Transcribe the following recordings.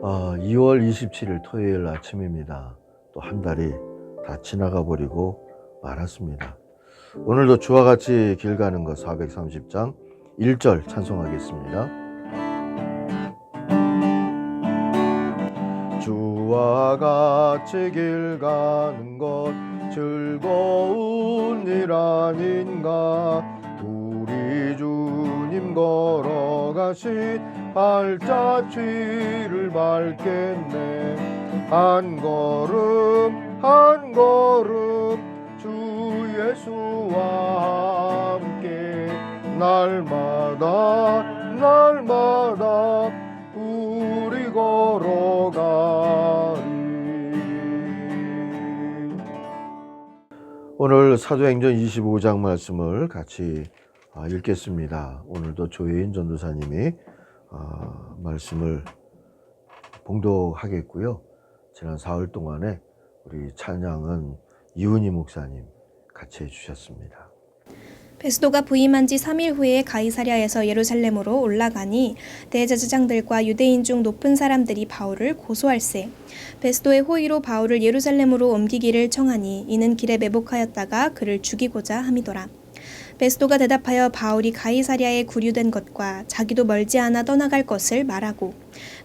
2월 27일 토요일 아침입니다. 또 한 달이 다 지나가 버리고 말았습니다. 오늘도 주와 같이 길 가는 것 430장 1절 찬송하겠습니다. 주와 같이 길 가는 것 즐거운 일 아닌가. 우리 주님 걸어가신 발자취를 밟겠네. 한 걸음 한 걸음 주 예수와 함께 날마다 날마다 우리 걸어가리. 오늘 사도행전 25장 말씀을 같이 읽겠습니다. 오늘도 조혜인 전도사님이 말씀을 봉독하겠고요. 지난 사흘 동안에 우리 찬양은 이훈희 목사님 같이 해주셨습니다. 베스도가 부임한 지 3일 후에 가이사랴에서 예루살렘으로 올라가니 대제사장들과 유대인 중 높은 사람들이 바울을 고소할세. 베스도의 호의로 바울을 예루살렘으로 옮기기를 청하니 이는 길에 매복하였다가 그를 죽이고자 함이더라. 베스도가 대답하여 바울이 가이사랴에 구류된 것과 자기도 멀지 않아 떠나갈 것을 말하고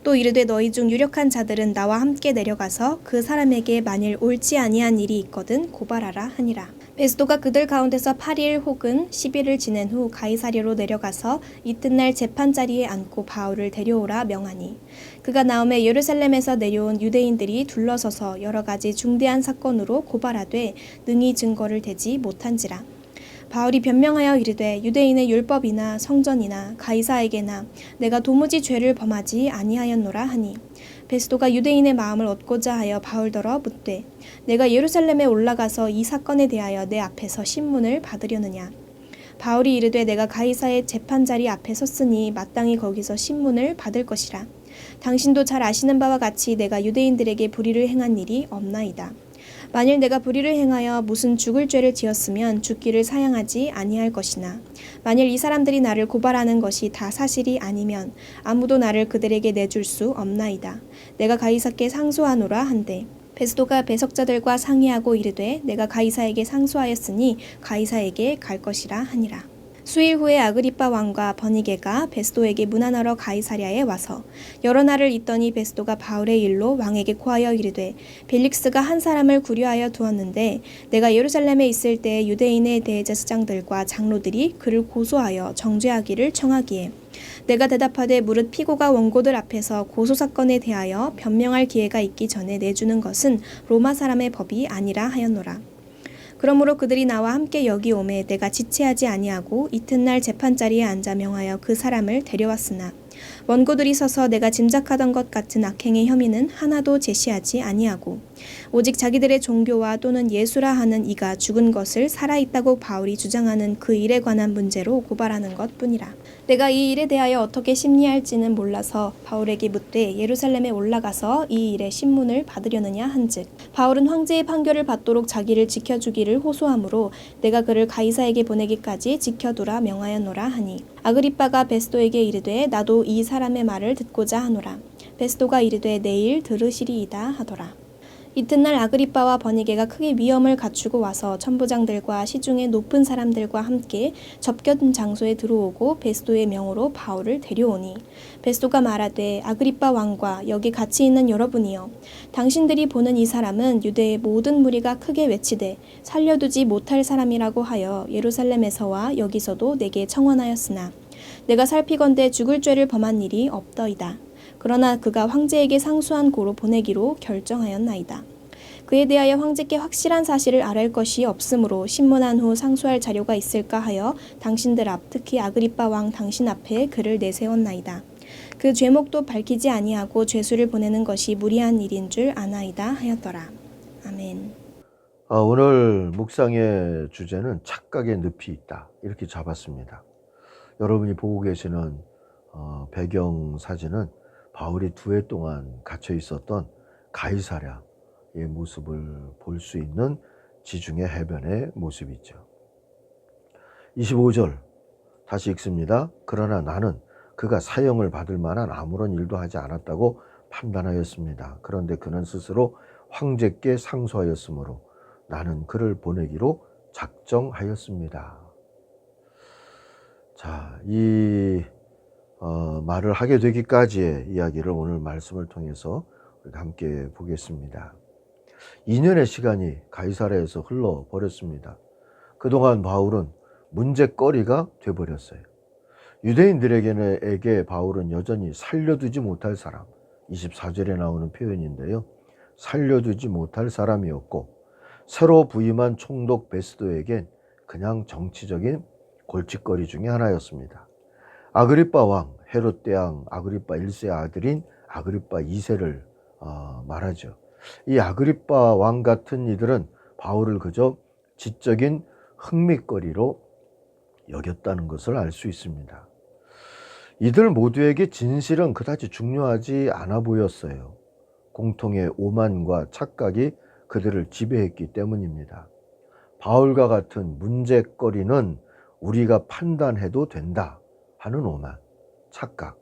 또 이르되 너희 중 유력한 자들은 나와 함께 내려가서 그 사람에게 만일 옳지 아니한 일이 있거든 고발하라 하니라. 베스도가 그들 가운데서 8일 혹은 10일을 지낸 후 가이사랴로 내려가서 이튿날 재판자리에 앉고 바울을 데려오라 명하니 그가 나오매 예루살렘에서 내려온 유대인들이 둘러서서 여러 가지 중대한 사건으로 고발하되 능히 증거를 대지 못한지라. 바울이 변명하여 이르되 유대인의 율법이나 성전이나 가이사에게나 내가 도무지 죄를 범하지 아니하였노라 하니 베스도가 유대인의 마음을 얻고자 하여 바울더러 묻되 내가 예루살렘에 올라가서 이 사건에 대하여 내 앞에서 신문을 받으려느냐. 바울이 이르되 내가 가이사의 재판자리 앞에 섰으니 마땅히 거기서 신문을 받을 것이라. 당신도 잘 아시는 바와 같이 내가 유대인들에게 불의를 행한 일이 없나이다. 만일 내가 불의를 행하여 무슨 죽을 죄를 지었으면 죽기를 사양하지 아니할 것이나 만일 이 사람들이 나를 고발하는 것이 다 사실이 아니면 아무도 나를 그들에게 내줄 수 없나이다. 내가 가이사께 상소하노라 한대 베스도가 배석자들과 상의하고 이르되 내가 가이사에게 상소하였으니 가이사에게 갈 것이라 하니라. 수일 후에 아그리빠 왕과 버니게가 베스도에게 문안하러 가이사랴에 와서 여러 날을 있더니 베스도가 바울의 일로 왕에게 고하여 이르되 벨릭스가 한 사람을 구류하여 두었는데 내가 예루살렘에 있을 때 유대인의 대제사장들과 장로들이 그를 고소하여 정죄하기를 청하기에 내가 대답하되 무릇 피고가 원고들 앞에서 고소사건에 대하여 변명할 기회가 있기 전에 내주는 것은 로마 사람의 법이 아니라 하였노라. 그러므로 그들이 나와 함께 여기 오매 내가 지체하지 아니하고 이튿날 재판자리에 앉아 명하여 그 사람을 데려왔으나 원고들이 서서 내가 짐작하던 것 같은 악행의 혐의는 하나도 제시하지 아니하고 오직 자기들의 종교와 또는 예수라 하는 이가 죽은 것을 살아있다고 바울이 주장하는 그 일에 관한 문제로 고발하는 것뿐이라. 내가 이 일에 대하여 어떻게 심리할지는 몰라서 바울에게 묻되 예루살렘에 올라가서 이 일의 신문을 받으려느냐 한즉 바울은 황제의 판결을 받도록 자기를 지켜주기를 호소하므로 내가 그를 가이사에게 보내기까지 지켜두라 명하였노라 하니 아그리빠가 베스도에게 이르되 나도 이 사람의 말을 듣고자 하노라. 베스도가 이르되 내일 들으시리이다 하더라. 이튿날 아그리빠와 버니게가 크게 위험을 갖추고 와서 천부장들과 시중의 높은 사람들과 함께 접견 장소에 들어오고 베스도의 명으로 바울을 데려오니 베스도가 말하되 아그리빠 왕과 여기 같이 있는 여러분이여 당신들이 보는 이 사람은 유대의 모든 무리가 크게 외치되 살려두지 못할 사람이라고 하여 예루살렘에서와 여기서도 내게 청원하였으나 내가 살피건대 죽을 죄를 범한 일이 없더이다. 그러나 그가 황제에게 상소한 고로 보내기로 결정하였나이다. 그에 대하여 황제께 확실한 사실을 아랠 것이 없으므로 신문한 후 상소할 자료가 있을까 하여 당신들 앞 특히 아그리빠 왕 당신 앞에 그를 내세웠나이다. 그 죄목도 밝히지 아니하고 죄수를 보내는 것이 무리한 일인 줄 아나이다 하였더라. 아멘. 오늘 묵상의 주제는 착각의 늪이 있다 이렇게 잡았습니다. 여러분이 보고 계시는 배경 사진은 바울이 2해 동안 갇혀 있었던 가이사랴의 모습을 볼 수 있는 지중해 해변의 모습이죠. 25절 다시 읽습니다. 그러나 나는 그가 사형을 받을 만한 아무런 일도 하지 않았다고 판단하였습니다. 그런데 그는 스스로 황제께 상소하였으므로 나는 그를 보내기로 작정하였습니다. 자, 이 말을 하게 되기까지의 이야기를 오늘 말씀을 통해서 우리가 함께 보겠습니다. 2년의 시간이 가이사랴에서 흘러버렸습니다. 그동안 바울은 문제거리가 되어버렸어요. 유대인들에게 바울은 여전히 살려두지 못할 사람, 24절에 나오는 표현인데요. 살려두지 못할 사람이었고, 새로 부임한 총독 베스도에겐 그냥 정치적인 골칫거리 중에 하나였습니다. 아그리빠 왕, 헤롯 대왕 아그리빠 1세의 아들인 아그리빠 2세를 말하죠. 이 아그리빠 왕 같은 이들은 바울을 그저 지적인 흥미거리로 여겼다는 것을 알 수 있습니다. 이들 모두에게 진실은 그다지 중요하지 않아 보였어요. 공통의 오만과 착각이 그들을 지배했기 때문입니다. 바울과 같은 문제거리는 우리가 판단해도 된다 하는 오만, 착각,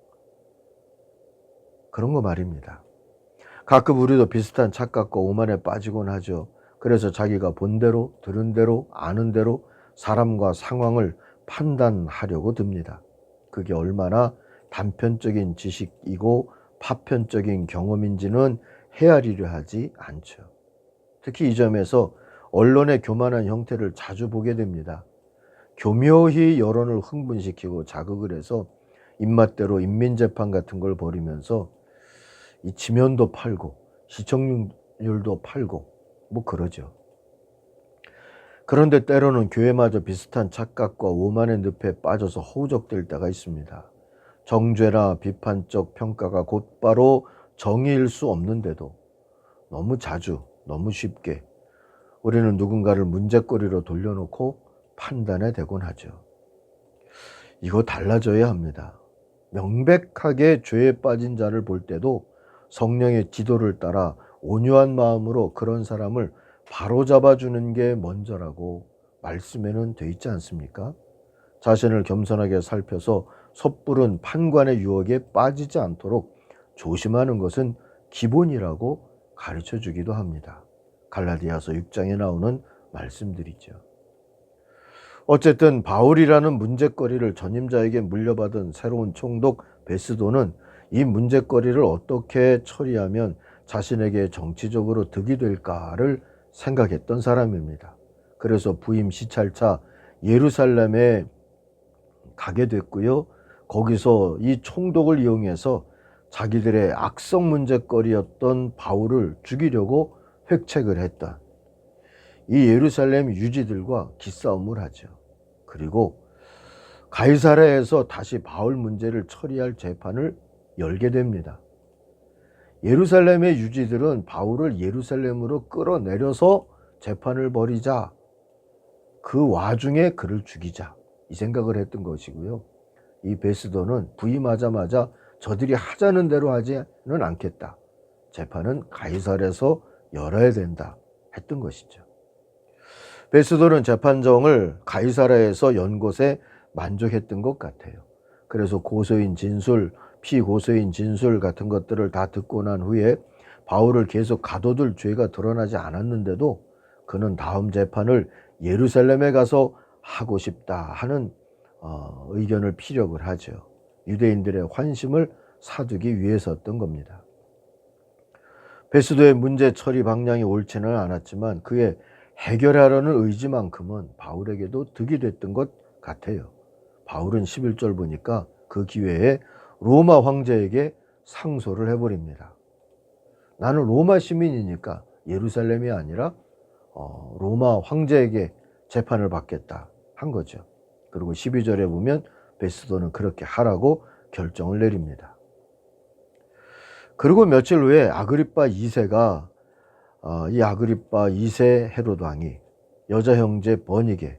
그런 거 말입니다. 가끔 우리도 비슷한 착각과 오만에 빠지곤 하죠. 그래서 자기가 본 대로, 들은 대로, 아는 대로 사람과 상황을 판단하려고 듭니다. 그게 얼마나 단편적인 지식이고 파편적인 경험인지는 헤아리려 하지 않죠. 특히 이 점에서 언론의 교만한 형태를 자주 보게 됩니다. 교묘히 여론을 흥분시키고 자극을 해서 입맛대로 인민재판 같은 걸 벌이면서 이 지면도 팔고 시청률도 팔고 뭐 그러죠. 그런데 때로는 교회마저 비슷한 착각과 오만의 늪에 빠져서 허우적될 때가 있습니다. 정죄나 비판적 평가가 곧바로 정의일 수 없는데도 너무 자주, 너무 쉽게 우리는 누군가를 문제거리로 돌려놓고 판단에 대곤 하죠. 이거 달라져야 합니다. 명백하게 죄에 빠진 자를 볼 때도 성령의 지도를 따라 온유한 마음으로 그런 사람을 바로잡아주는 게 먼저라고 말씀에는 돼 있지 않습니까? 자신을 겸손하게 살펴서 섣부른 판관의 유혹에 빠지지 않도록 조심하는 것은 기본이라고 가르쳐 주기도 합니다. 갈라디아서 6장에 나오는 말씀들이죠. 어쨌든 바울이라는 문제거리를 전임자에게 물려받은 새로운 총독 베스도는 이 문제거리를 어떻게 처리하면 자신에게 정치적으로 득이 될까를 생각했던 사람입니다. 그래서 부임 시찰차 예루살렘에 가게 됐고요. 거기서 이 총독을 이용해서 자기들의 악성 문제거리였던 바울을 죽이려고 획책을 했던 이 예루살렘 유지들과 기싸움을 하죠. 그리고 가이사랴에서 다시 바울 문제를 처리할 재판을 열게 됩니다. 예루살렘의 유지들은 바울을 예루살렘으로 끌어내려서 재판을 벌이자, 그 와중에 그를 죽이자, 이 생각을 했던 것이고요. 이 베스도는 부임하자마자 저들이 하자는 대로 하지는 않겠다, 재판은 가이사랴에서 열어야 된다 했던 것이죠. 베스도는 재판정을 가이사랴에서 연 곳에 만족했던 것 같아요. 그래서 고소인 진술, 피고소인 진술 같은 것들을 다 듣고 난 후에 바울을 계속 가둬둘 죄가 드러나지 않았는데도 그는 다음 재판을 예루살렘에 가서 하고 싶다 하는 의견을 피력을 하죠. 유대인들의 환심을 사두기 위해서였던 겁니다. 베스도의 문제 처리 방향이 옳지는 않았지만 그의 해결하려는 의지만큼은 바울에게도 득이 됐던 것 같아요. 바울은 11절 보니까 그 기회에 로마 황제에게 상소를 해버립니다. 나는 로마 시민이니까 예루살렘이 아니라 로마 황제에게 재판을 받겠다 한 거죠. 그리고 12절에 보면 베스도는 그렇게 하라고 결정을 내립니다. 그리고 며칠 후에 아그리빠 2세가 이 아그리빠 2세 헤롯 왕이 여자 형제 버니게,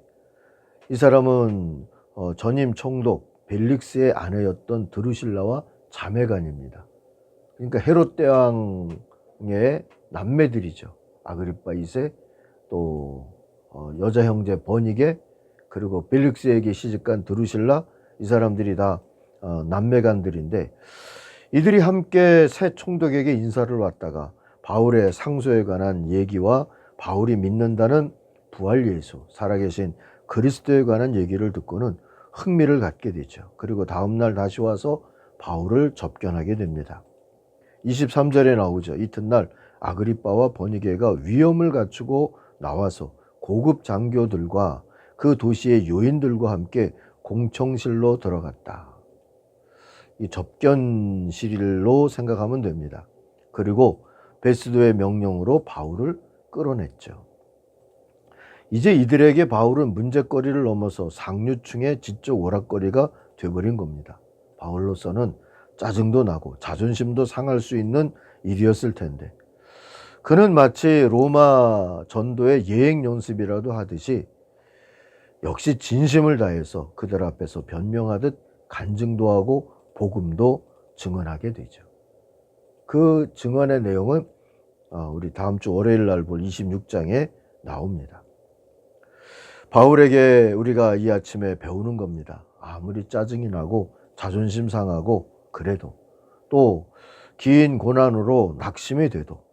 이 사람은 전임 총독 벨릭스의 아내였던 드루실라와 자매간입니다. 그러니까 헤롯 대왕의 남매들이죠. 아그리빠 2세, 또 여자 형제 버니게, 그리고 벨릭스에게 시집간 드루실라, 이 사람들이 다 남매간들인데 이들이 함께 새 총독에게 인사를 왔다가 바울의 상소에 관한 얘기와 바울이 믿는다는 부활 예수, 살아계신 그리스도에 관한 얘기를 듣고는 흥미를 갖게 되죠. 그리고 다음날 다시 와서 바울을 접견하게 됩니다. 23절에 나오죠. 이튿날 아그리빠와 버니게가 위엄을 갖추고 나와서 고급 장교들과 그 도시의 요인들과 함께 공청실로 들어갔다. 이 접견실로 생각하면 됩니다. 그리고 베스도의 명령으로 바울을 끌어냈죠. 이제 이들에게 바울은 문제거리를 넘어서 상류층의 지적 오락거리가 돼버린 겁니다. 바울로서는 짜증도 나고 자존심도 상할 수 있는 일이었을 텐데, 그는 마치 로마 전도의 예행 연습이라도 하듯이 역시 진심을 다해서 그들 앞에서 변명하듯 간증도 하고 복음도 증언하게 되죠. 그 증언의 내용은 우리 다음 주 월요일 날 볼 26장에 나옵니다. 바울에게 우리가 이 아침에 배우는 겁니다. 아무리 짜증이 나고 자존심 상하고 그래도, 또 긴 고난으로 낙심이 돼도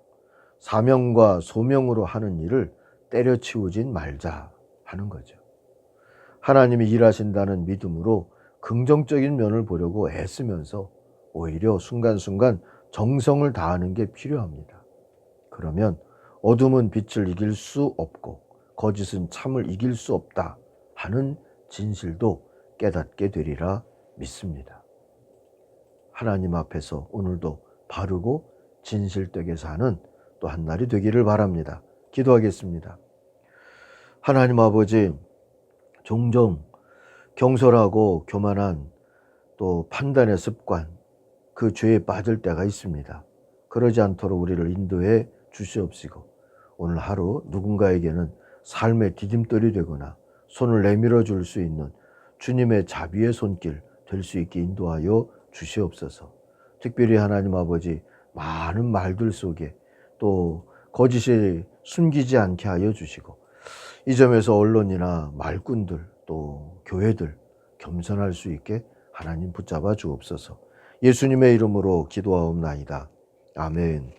사명과 소명으로 하는 일을 때려치우진 말자 하는 거죠. 하나님이 일하신다는 믿음으로 긍정적인 면을 보려고 애쓰면서 오히려 순간순간 정성을 다하는 게 필요합니다. 그러면 어둠은 빛을 이길 수 없고 거짓은 참을 이길 수 없다 하는 진실도 깨닫게 되리라 믿습니다. 하나님 앞에서 오늘도 바르고 진실되게 사는 또 한 날이 되기를 바랍니다. 기도하겠습니다. 하나님 아버지, 종종 경솔하고 교만한 또 판단의 습관, 그 죄에 빠질 때가 있습니다. 그러지 않도록 우리를 인도해 주시옵시고, 오늘 하루 누군가에게는 삶의 디딤돌이 되거나 손을 내밀어 줄 수 있는 주님의 자비의 손길 될 수 있게 인도하여 주시옵소서. 특별히 하나님 아버지, 많은 말들 속에 또 거짓이 숨기지 않게 하여 주시고, 이 점에서 언론이나 말꾼들 또 교회들 겸손할 수 있게 하나님 붙잡아 주옵소서. 예수님의 이름으로 기도하옵나이다. 아멘.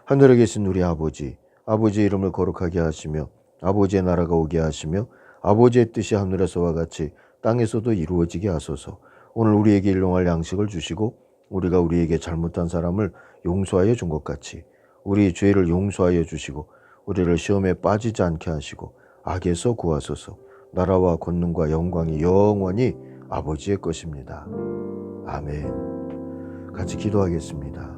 하늘에 계신 우리 아버지, 아버지의 이름을 거룩하게 하시며 아버지의 나라가 오게 하시며 아버지의 뜻이 하늘에서와 같이 땅에서도 이루어지게 하소서. 오늘 우리에게 일용할 양식을 주시고 우리가 우리에게 잘못한 사람을 용서하여 준 것 같이 우리 죄를 용서하여 주시고 우리를 시험에 빠지지 않게 하시고 악에서 구하소서. 나라와 권능과 영광이 영원히 아버지의 것입니다. 아멘. 같이 기도하겠습니다.